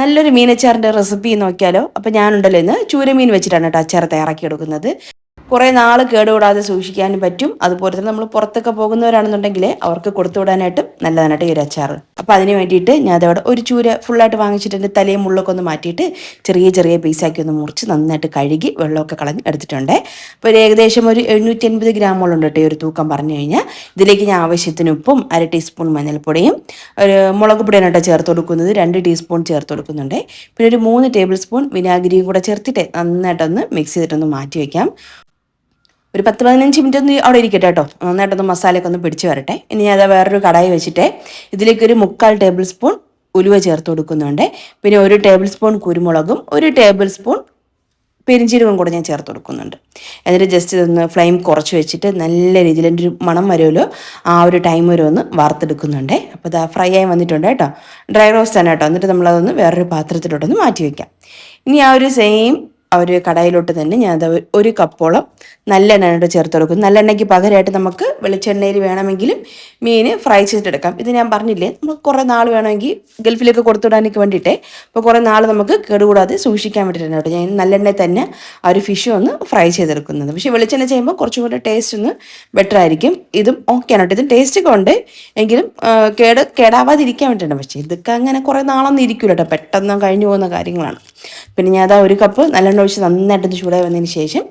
നല്ലൊരു മീനച്ചാറിൻ്റെ റെസിപ്പി നോക്കിയാലോ? അപ്പോൾ ഞാനുണ്ടല്ലോ ഇന്ന് ചൂരമീൻ വെച്ചിട്ടാണ് കേട്ടോ അച്ചാർ തയ്യാറാക്കി എടുക്കുന്നത്. കുറേ നാൾ കേടുകൂടാതെ സൂക്ഷിക്കാനും പറ്റും. അതുപോലെ തന്നെ നമ്മൾ പുറത്തൊക്കെ പോകുന്നവരാണെന്നുണ്ടെങ്കിൽ അവർക്ക് കൊടുത്തു വിടാനായിട്ടും നല്ലതാണ് കേട്ടോ ഈ ഒരു അച്ചാർ. അപ്പോൾ അതിന് വേണ്ടിയിട്ട് ഞാൻ അതവിടെ ഒരു ചൂര ഫുള്ളായിട്ട് വാങ്ങിച്ചിട്ടുണ്ട്. തലയും മുള്ളൊക്കെ ഒന്ന് മാറ്റിയിട്ട് ചെറിയ ചെറിയ പീസാക്കി ഒന്ന് മുറിച്ച് നന്നായിട്ട് കഴുകി വെള്ളമൊക്കെ കളഞ്ഞ് എടുത്തിട്ടുണ്ട്. അപ്പോൾ ഒരു ഏകദേശം ഒരു 750 ഗ്രാമോളം ഉണ്ട് കേട്ടോ ഈ ഒരു തൂക്കം പറഞ്ഞു കഴിഞ്ഞാൽ. ഇതിലേക്ക് ഞാൻ ആവശ്യത്തിന് ഉപ്പും 1/2 ടീസ്പൂൺ മഞ്ഞൾപ്പൊടിയും ഒരു മുളക് പൊടിയാണ് കേട്ടോ ചേർത്ത് കൊടുക്കുന്നത്. 2 ടീസ്പൂൺ ചേർത്ത് കൊടുക്കുന്നുണ്ട്. പിന്നെ ഒരു 3 ടേബിൾ സ്പൂൺ വിനാഗിരിയും കൂടെ ചേർത്തിട്ട് നന്നായിട്ടൊന്ന് മിക്സ് ചെയ്തിട്ടൊന്ന് മാറ്റി വയ്ക്കാം. ഒരു 10-15 മിനിറ്റ് ഒന്ന് അവിടെ ഇരിക്കട്ടെ കേട്ടോ. നന്നായിട്ടൊന്ന് മസാലയൊക്കെ ഒന്ന് പിടിച്ച് വരട്ടെ. ഇനി ഞാൻ വേറൊരു കടായി വെച്ചിട്ട് ഇതിലേക്കൊരു 3/4 ടേബിൾ സ്പൂൺ ഉലുവ ചേർത്ത് കൊടുക്കുന്നുണ്ട്. പിന്നെ 1 ടേബിൾ സ്പൂൺ കുരുമുളകും 1 ടേബിൾ സ്പൂൺ പെരിഞ്ചീരകം കൂടെ ഞാൻ ചേർത്ത് കൊടുക്കുന്നുണ്ട്. എന്നിട്ട് ജസ്റ്റ് ഇതൊന്ന് ഫ്ലെയിം കുറച്ച് വെച്ചിട്ട് നല്ല രീതിയിൽ എൻ്റെ ഒരു മണം വരുമല്ലോ ആ ഒരു ടൈം വരെ ഒന്ന് വാർത്തെടുക്കുന്നുണ്ട്. അപ്പോൾ ഇതാ ഫ്രൈ ആയി വന്നിട്ടുണ്ട് കേട്ടോ. ഡ്രൈ റോസ്റ്റ് ആണ് കേട്ടോ. എന്നിട്ട് നമ്മളതൊന്ന് വേറൊരു പാത്രത്തിലോട്ടൊന്ന് മാറ്റി വയ്ക്കാം. ഇനി ആ ഒരു സെയിം ആ ഒരു കടായിലോട്ട് തന്നെ ഞാൻ അത് 1 കപ്പോളം നല്ലെണ്ണ ചേർത്ത് കൊടുക്കും. നല്ലെണ്ണയ്ക്ക് പകരമായിട്ട് നമുക്ക് വെളിച്ചെണ്ണയിൽ വേണമെങ്കിലും മീൻ ഫ്രൈ ചെയ്തിട്ടെടുക്കാം. ഇത് ഞാൻ പറഞ്ഞില്ലേ, നമുക്ക് കുറേ നാൾ വേണമെങ്കിൽ ഗൾഫിലേക്ക് കൊടുത്തുവിടാനൊക്കെ വേണ്ടിയിട്ടേ. അപ്പോൾ കുറേ നാൾ നമുക്ക് കേടുകൂടാതെ സൂക്ഷിക്കാൻ വേണ്ടിയിട്ടാണ് കേട്ടോ ഞാൻ നല്ലെണ്ണയിൽ തന്നെ ആ ഒരു ഫിഷ് ഒന്ന് ഫ്രൈ ചെയ്തെടുക്കുന്നത്. പക്ഷേ വെളിച്ചെണ്ണ ചെയ്യുമ്പോൾ കുറച്ചും കൂടെ ടേസ്റ്റ് ഒന്ന് ബെറ്റർ ആയിരിക്കും. ഇതും ഓക്കെയാണ് കേട്ടോ. ഇതും ടേസ്റ്റൊക്കെ ഉണ്ട് എങ്കിലും കേടാവാതിരിക്കാൻ വേണ്ടിയിട്ടാണ്. പക്ഷേ ഇതൊക്കെ അങ്ങനെ കുറേ നാളൊന്നും ഇരിക്കില്ല കേട്ടോ, പെട്ടെന്ന് കഴിഞ്ഞു പോകുന്ന കാര്യങ്ങളാണ്. പിന്നെ ഞാൻ അതാ 1 കപ്പ് നല്ലെണ്ണ ഒഴിച്ച് നന്നായിട്ടൊന്ന് ചൂടായി വന്നതിന് ശേഷം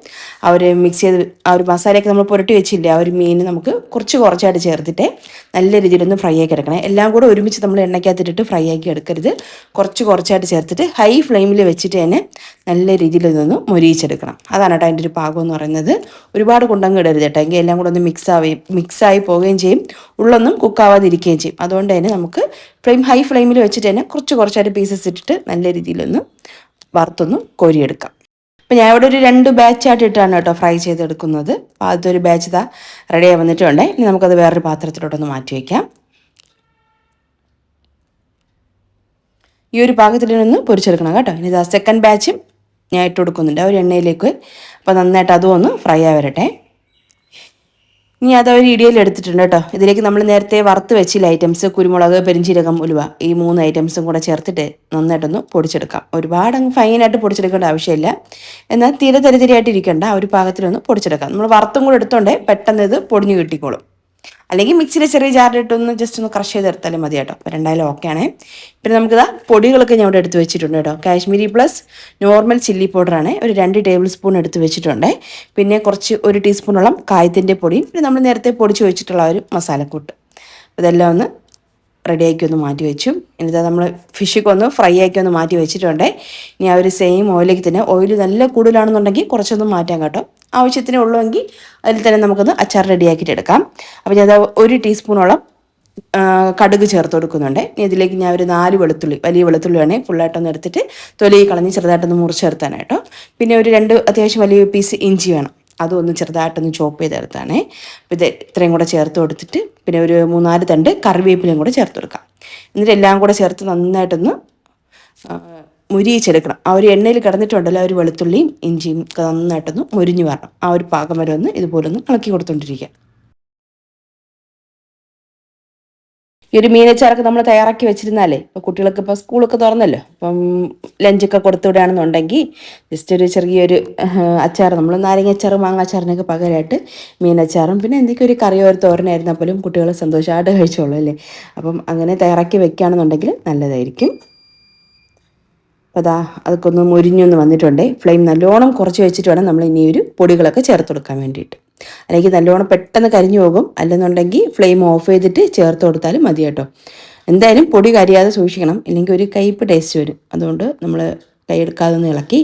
ആ ഒരു മിക്സ് ചെയ്ത് ആ ഒരു മസാലയൊക്കെ നമ്മൾ പുരട്ടി വെച്ചില്ലേ, ആ ഒരു മീൻ നമുക്ക് കുറച്ചായിട്ട് ചേർത്തിട്ട് നല്ല രീതിയിലൊന്ന് ഫ്രൈ ആക്കി എടുക്കണം. എല്ലാം കൂടെ ഒരുമിച്ച് നമ്മൾ എണ്ണയ്ക്കകത്തിട്ടിട്ട് ഫ്രൈ ആക്കി എടുക്കരുത്. കുറച്ചായിട്ട് ചേർത്തിട്ട് ഹൈ ഫ്ലെയിമിൽ വെച്ചിട്ട് തന്നെ നല്ല രീതിയിൽ ഇതൊന്ന് മൊരിയിച്ചെടുക്കണം. അതാണ് കേട്ടോ അതിൻ്റെ ഒരു പാകം എന്ന് പറയുന്നത്. ഒരുപാട് കൊണ്ടങ്ങ് ഇടരുത് കേട്ടോ, എങ്കിൽ എല്ലാം കൂടെ ഒന്ന് മിക്സായി പോവുകയും ചെയ്യും, ഉള്ളൊന്നും കുക്കാവാതിരിക്കുകയും ചെയ്യും. അതുകൊണ്ട് തന്നെ നമുക്ക് ഹൈ ഫ്ലെയിമിൽ വെച്ചിട്ട് തന്നെ കുറച്ചായിട്ട് പീസസ് ഇട്ടിട്ട് നല്ല രീതിയിലൊന്ന് വറുത്തൊന്ന് കോരിയെടുക്കാം. അപ്പോൾ ഞാൻ ഇവിടെ ഒരു 2 ബാച്ചായിട്ട് ഇട്ടാണ് കേട്ടോ ഫ്രൈ ചെയ്തെടുക്കുന്നത്. അപ്പോൾ അതൊരു ബാച്ച് ഇതാ റെഡിയായി വന്നിട്ടുണ്ട്. ഇനി നമുക്കത് വേറൊരു പാത്രത്തിലോട്ടൊന്ന് മാറ്റി വയ്ക്കാം. ഈ ഒരു പാകത്തിൽ നിന്ന് പൊരിച്ചെടുക്കണം കേട്ടോ. ഇനി ഇതാ സെക്കൻഡ് ബാച്ചും ഞാൻ ഇട്ട് കൊടുക്കുന്നുണ്ട് ആ ഒരു എണ്ണയിലേക്ക്. അപ്പോൾ നന്നായിട്ട് അതും ഒന്ന് ഫ്രൈ ആയി വരട്ടെ. ഇനി അതൊരു ഇടിയിൽ എടുത്തിട്ടുണ്ട് കേട്ടോ. ഇതിലേക്ക് നമ്മൾ നേരത്തെ വറുത്ത് വെച്ചില്ല ഐറ്റംസ്, കുരുമുളക്, പെരിഞ്ചീരകം, ഉലുവ, ഈ 3 ഐറ്റംസും കൂടെ ചേർത്തിട്ട് നന്നായിട്ടൊന്ന് പൊടിച്ചെടുക്കാം. ഒരുപാട് അങ്ങ് ഫൈനായിട്ട് പൊടിച്ചെടുക്കേണ്ട ആവശ്യമില്ല, എന്നാൽ തീരെ തരിതരിയായിട്ട് ഇരിക്കേണ്ട ആ ഒരു പാകത്തിലൊന്ന് പൊടിച്ചെടുക്കാം. നമ്മൾ വറുത്തും കൂടെ എടുത്തോണ്ടേ പെട്ടെന്ന് ഇത് പൊടിഞ്ഞു കിട്ടിക്കോളും. അല്ലെങ്കിൽ മിക്സിയിലെ ചെറിയ ജാറിലിട്ടൊന്ന് ജസ്റ്റ് ഒന്ന് ക്രഷ് ചെയ്തെടുത്താലും മതി കേട്ടോ. അപ്പോൾ രണ്ടായാലും ഓക്കെയാണേ. പിന്നെ നമുക്കിതാ പൊടികളൊക്കെ ഞാൻ ഇവിടെ എടുത്ത് വെച്ചിട്ടുണ്ട് കേട്ടോ. കാശ്മീരി പ്ലസ് നോർമൽ ചില്ലി പൗഡറാണ് ഒരു 2 ടേബിൾ സ്പൂൺ എടുത്ത് വെച്ചിട്ടുണ്ട്. പിന്നെ കുറച്ച് 1 ടീസ്പൂണോളം കായത്തിൻ്റെ പൊടിയും പിന്നെ നമ്മൾ നേരത്തെ പൊടിച്ച് വെച്ചിട്ടുള്ള ഒരു മസാലക്കൂട്ട്. ഇതെല്ലാം ഒന്ന് റെഡിയാക്കി ഒന്ന് മാറ്റി വെച്ചു. എന്നിട്ട് നമ്മൾ ഫിഷൊക്കെ ഒന്ന് ഫ്രൈ ആക്കി ഒന്ന് മാറ്റി വെച്ചിട്ടുണ്ട്. ഇനി ആ ഒരു സെയിം ഓയിലേക്ക് തന്നെ, ഓയിൽ നല്ല കൂടുതലാണെന്നുണ്ടെങ്കിൽ കുറച്ചൊന്ന് മാറ്റാം കേട്ടോ. ആവശ്യത്തിന് ഉള്ളുവെങ്കിൽ അതിൽ തന്നെ നമുക്കൊന്ന് അച്ചാർ റെഡിയാക്കിയിട്ട് എടുക്കാം. അപ്പോൾ ഞാൻ 1 ടീസ്പൂണോളം കടുക് ചേർത്ത് കൊടുക്കുന്നുണ്ട്. ഇനി ഇതിലേക്ക് ഞാൻ ഒരു 4 വെളുത്തുള്ളി, വലിയ വെളുത്തുള്ളി വേണേൽ ഫുള്ളായിട്ടൊന്ന് എടുത്തിട്ട് തൊലി കളഞ്ഞ് ചെറുതായിട്ടൊന്ന് മുറിച്ചെടുത്താനായിട്ടോ. പിന്നെ ഒരു 2 അത്യാവശ്യം വലിയ പീസ് ഇഞ്ചി വേണം, അതും ഒന്ന് ചെറുതായിട്ടൊന്ന് ചോപ്പ് ചെയ്തെടുത്താണേ. അപ്പോൾ ഇത് ഇത്രയും കൂടെ ചേർത്ത് കൊടുത്തിട്ട് പിന്നെ ഒരു 3-4 തണ്ട് കറിവേപ്പിലയും കൂടെ ചേർത്ത് കൊടുക്കാം. എന്നിട്ട് എല്ലാം കൂടെ ചേർത്ത് നന്നായിട്ടൊന്ന് മുരിയിച്ചെടുക്കണം. ആ ഒരു എണ്ണയിൽ കിടന്നിട്ടുണ്ടല്ലോ ആ ഒരു വെളുത്തുള്ളിയും ഇഞ്ചിയും നന്നായിട്ടൊന്ന് മുരിഞ്ഞു വരണം. ആ ഒരു പാകം വരെ ഒന്ന് ഇതുപോലൊന്ന് ഇളക്കി കൊടുത്തുകൊണ്ടിരിക്കുക. ഈ ഒരു മീനച്ചാറൊക്കെ നമ്മൾ തയ്യാറാക്കി വെച്ചിരുന്നാലേ ഇപ്പോൾ കുട്ടികൾക്ക് ഇപ്പോൾ സ്കൂളൊക്കെ തുറന്നല്ലോ, അപ്പം ലഞ്ചൊക്കെ കൊടുത്തുവിടുകയാണെന്നുണ്ടെങ്കിൽ ജസ്റ്റ് ഒരു ചെറിയൊരു അച്ചാർ, നമ്മൾ നാരങ്ങ അച്ചാർ മാങ്ങ അച്ചാറിനൊക്കെ പകരമായിട്ട് മീനച്ചാറും പിന്നെ എന്തെങ്കിലും ഒരു കറിയോ ഒരു തോരനായിരുന്നാൽ പോലും കുട്ടികൾ സന്തോഷമായിട്ട് കഴിച്ചോളൂ അല്ലേ. അപ്പം അങ്ങനെ തയ്യാറാക്കി വെക്കുകയാണെന്നുണ്ടെങ്കിൽ നല്ലതായിരിക്കും. അപ്പോൾ അതാ അതൊക്കെ ഒന്ന് മുരിഞ്ഞൊന്ന് വന്നിട്ടുണ്ട്. ഫ്ലെയിം നല്ലോണം കുറച്ച് വെച്ചിട്ട് വേണം നമ്മൾ ഇനി ഒരു പൊടികളൊക്കെ ചേർത്ത് കൊടുക്കാൻ വേണ്ടിയിട്ട്. അല്ലെങ്കിൽ നല്ലോണം പെട്ടെന്ന് കരിഞ്ഞു പോകും. അല്ലെന്നുണ്ടെങ്കിൽ ഫ്ലെയിം ഓഫ് ചെയ്തിട്ട് ചേർത്ത് കൊടുത്താലും മതി കേട്ടോ. എന്തായാലും പൊടി കരിയാതെ സൂക്ഷിക്കണം, ഇല്ലെങ്കിൽ ഒരു കയ്പ്പ് ടേസ്റ്റ് വരും. അതുകൊണ്ട് നമ്മൾ കൈയെടുക്കാതെ ഒന്ന് ഇളക്കി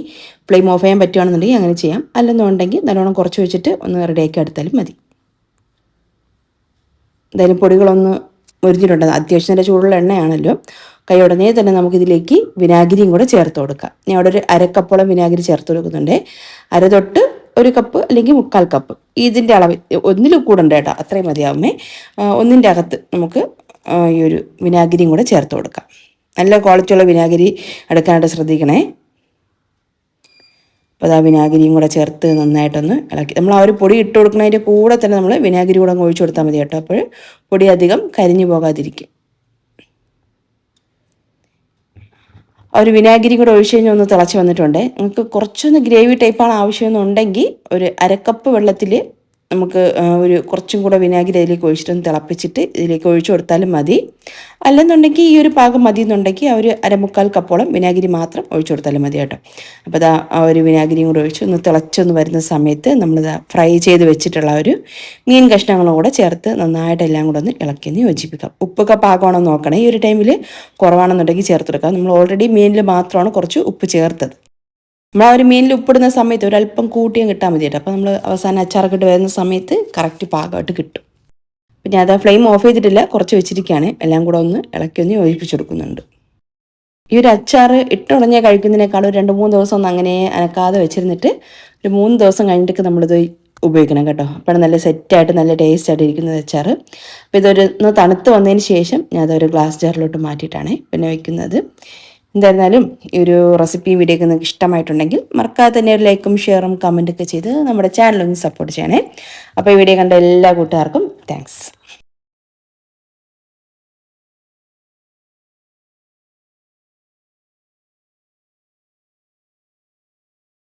ഫ്ലെയിം ഓഫ് ചെയ്യാൻ പറ്റുകയാണെന്നുണ്ടെങ്കിൽ അങ്ങനെ ചെയ്യാം. അല്ലെന്നുണ്ടെങ്കിൽ നല്ലോണം കുറച്ച് വെച്ചിട്ട് ഒന്ന് റെഡിയാക്കി എടുത്താലും മതി. എന്തായാലും പൊടികളൊന്ന് മുരിഞ്ഞിട്ടുണ്ട്. അത്യാവശ്യം നല്ല ചൂടുള്ള എണ്ണയാണല്ലോ. കൈ ഉടനെ തന്നെ നമുക്കിതിലേക്ക് വിനാഗിരിയും കൂടെ ചേർത്ത് കൊടുക്കാം. ഞാൻ അവിടെ ഒരു 1/2 കപ്പോളം വിനാഗിരി ചേർത്ത് കൊടുക്കുന്നുണ്ട്. 1/2 തൊട്ട് 1 കപ്പ് അല്ലെങ്കിൽ 3/4 കപ്പ്, ഇതിൻ്റെ അളവ് ഒന്നിലും കൂടണ്ട കേട്ടോ, അത്രയും മതിയാവുമേ. ഒന്നിൻ്റെ അകത്ത് നമുക്ക് ഈ ഒരു വിനാഗിരിയും കൂടെ ചേർത്ത് കൊടുക്കാം. നല്ല ക്വാളിറ്റിയുള്ള വിനാഗിരി എടുക്കാനായിട്ട് ശ്രദ്ധിക്കണേ. അപ്പോൾ അതാ വിനാഗിരിയും കൂടെ ചേർത്ത് നന്നായിട്ടൊന്ന് ഇളക്കി, നമ്മൾ ആ ഒരു പൊടി ഇട്ട് കൊടുക്കുന്നതിൻ്റെ കൂടെ തന്നെ നമ്മൾ വിനാഗിരി കൂടെ അങ്ങ് ഒഴിച്ചു കൊടുത്താൽ മതി കേട്ടോ. അപ്പോൾ പൊടി അധികം കരിഞ്ഞു പോകാതിരിക്കും. ഒരു വിനാഗിരി കൂടെ ഒഴിച്ച് കഴിഞ്ഞാൽ ഒന്ന് തിളച്ച് വന്നിട്ടുണ്ട്. നിങ്ങൾക്ക് കുറച്ചൊന്ന് ഗ്രേവി ടൈപ്പാണ് ആവശ്യമെന്നുണ്ടെങ്കിൽ ഒരു അരക്കപ്പ് വെള്ളത്തിൽ നമുക്ക് ഒരു കുറച്ചും കൂടെ വിനാഗിരി അതിലേക്ക് ഒഴിച്ചിട്ടൊന്ന് തിളപ്പിച്ചിട്ട് ഇതിലേക്ക് ഒഴിച്ചു കൊടുത്താലും മതി. അല്ലെന്നുണ്ടെങ്കിൽ ഈ ഒരു പാകം മതി എന്നുണ്ടെങ്കിൽ ഒരു 1/4 കപ്പോളം വിനാഗിരി മാത്രം ഒഴിച്ചു കൊടുത്താലും മതി കേട്ടോ. അപ്പോൾ ഇതാ ആ ഒരു വിനാഗിരിയും കൂടെ ഒഴിച്ച് ഒന്ന് തിളച്ചൊന്ന് വരുന്ന സമയത്ത് നമ്മളിതാ ഫ്രൈ ചെയ്ത് വെച്ചിട്ടുള്ള ഒരു മീൻ കഷ്ണങ്ങളും കൂടെ ചേർത്ത് നന്നായിട്ട് എല്ലാം കൂടെ ഒന്ന് ഇളക്കി യോജിപ്പിക്കാം. ഉപ്പൊക്കെ പാകമാണോ നോക്കണേ. ഈ ഒരു ടൈമിൽ കുറവാണെന്നുണ്ടെങ്കിൽ ചേർത്ത് കൊടുക്കാം. നമ്മൾ ഓൾറെഡി മീനിൽ മാത്രമാണ് കുറച്ച് ഉപ്പ് ചേർത്തത്. നമ്മൾ ആ ഒരു മീനിൽ ഉപ്പിടുന്ന സമയത്ത് ഒരല്പം കൂട്ടിയും കിട്ടാൻ മതി കേട്ടോ. അപ്പോൾ നമ്മൾ അവസാനം അച്ചാറൊക്കെ ഇട്ട് വരുന്ന സമയത്ത് കറക്റ്റ് പാകമായിട്ട് കിട്ടും. പിന്നെ അത് ഫ്ലെയിം ഓഫ് ചെയ്തിട്ടില്ല, കുറച്ച് വെച്ചിരിക്കുകയാണ്. എല്ലാം കൂടെ ഒന്ന് ഇളക്കി ഒന്ന് യോജിപ്പിച്ച് കൊടുക്കുന്നുണ്ട്. ഈ ഒരു അച്ചാർ ഇട്ടുടഞ്ഞ് കഴിക്കുന്നതിനേക്കാളും 2-3 ദിവസം ഒന്ന് അങ്ങനെ അനക്കാതെ വെച്ചിരുന്നിട്ട് ഒരു 3 ദിവസം കഴിഞ്ഞിട്ട് നമ്മളിത് ഉപയോഗിക്കണം കേട്ടോ. അപ്പോൾ നല്ല സെറ്റായിട്ട് നല്ല ടേസ്റ്റ് ആയിട്ട് ഇരിക്കുന്നത് അച്ചാർ. അപ്പോൾ ഒന്ന് തണുത്ത് വന്നതിന് ശേഷം ഞാൻ അതൊരു ഗ്ലാസ് ജാറിലോട്ട് മാറ്റിയിട്ടാണ് പിന്നെ വയ്ക്കുന്നത്. എന്തായിരുന്നാലും ഈ ഒരു റെസിപ്പി വീഡിയോ ഒക്കെ നിങ്ങൾക്ക് ഇഷ്ടമായിട്ടുണ്ടെങ്കിൽ മറക്കാതെ തന്നെ ഒരു ലൈക്കും ഷെയറും കമൻറ്റൊക്കെ ചെയ്ത് നമ്മുടെ ചാനലൊന്ന് സപ്പോർട്ട് ചെയ്യണേ. അപ്പോൾ ഈ വീഡിയോ കണ്ട എല്ലാ കൂട്ടുകാർക്കും താങ്ക്സ്.